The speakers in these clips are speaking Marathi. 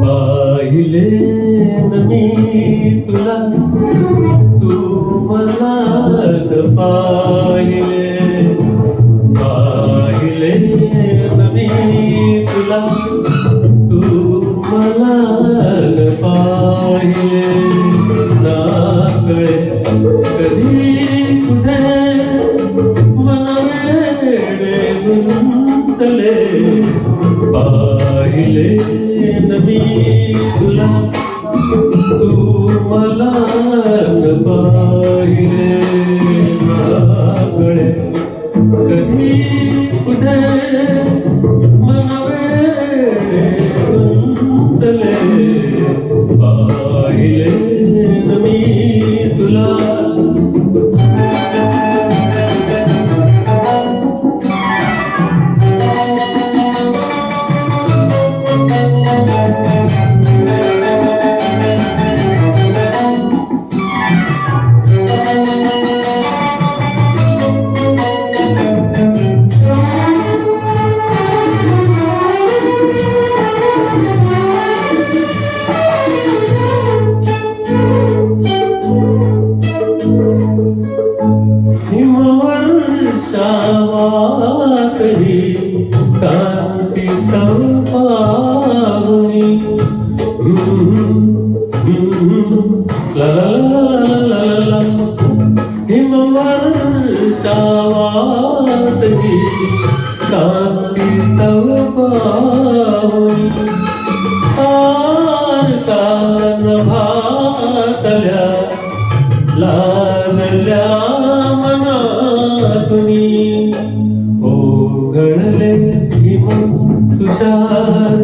पाहिले न मी तुला, तू मला न पाहिले. पाहिले न मी तुला, तू मला न पाहिले. ना कळे कधी कुठे मन वेडे गुंतले. पाहिले न मी तुला, तू मला न पाहिले. ना कळे कधी कुठे मन वेडे गुंतले. पाहिले न मी तुला. हिमवर्षावातही कांती तव पाहुनी. ला ला ला ला ला ला. हिमवर्षावातही कांती तव पाहुनी. तारका नभातल्या लागल्या मनातुनी. ओघळले हिम तुषार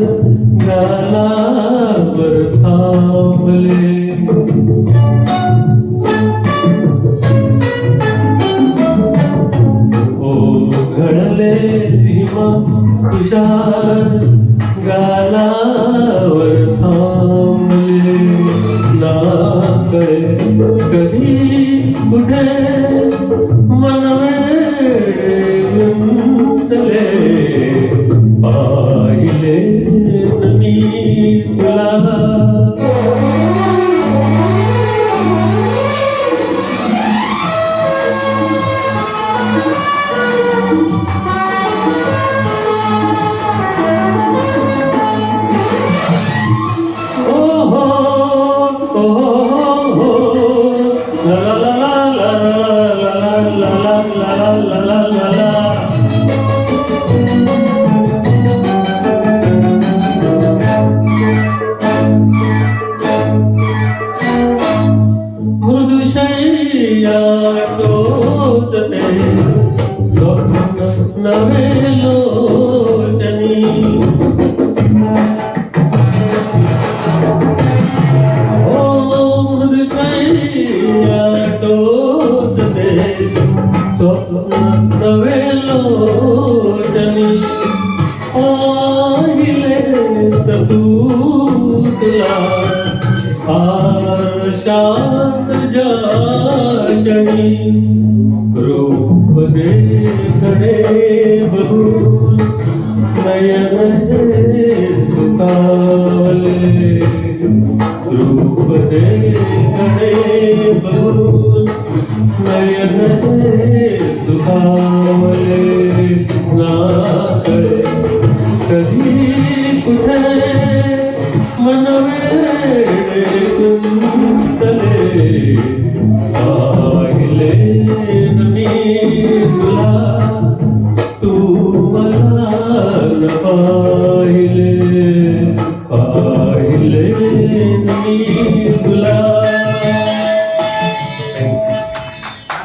गालावर थांबले. ओघळले हिम तुषार गालावर थांबले. ना कळे कधी कुठे मन वेडे गुंतले. पाहिले न मी तुला. मृदुशय्या टोचते स्वप्न नवे लोचनी. मृदुशय्या टोचते स्वप्न नवे लोचनी. पाहिले तू तुला आरशात जाशणी. रूप देखणे बघून नयन हे सुखावले. रूप देखणे बघून नयन हे सुखावले. ना कळे कधी कुठे मन वेडे गुंतले. पाहिले न मी तुला, तू मला न पाहिले. पाहिले न मी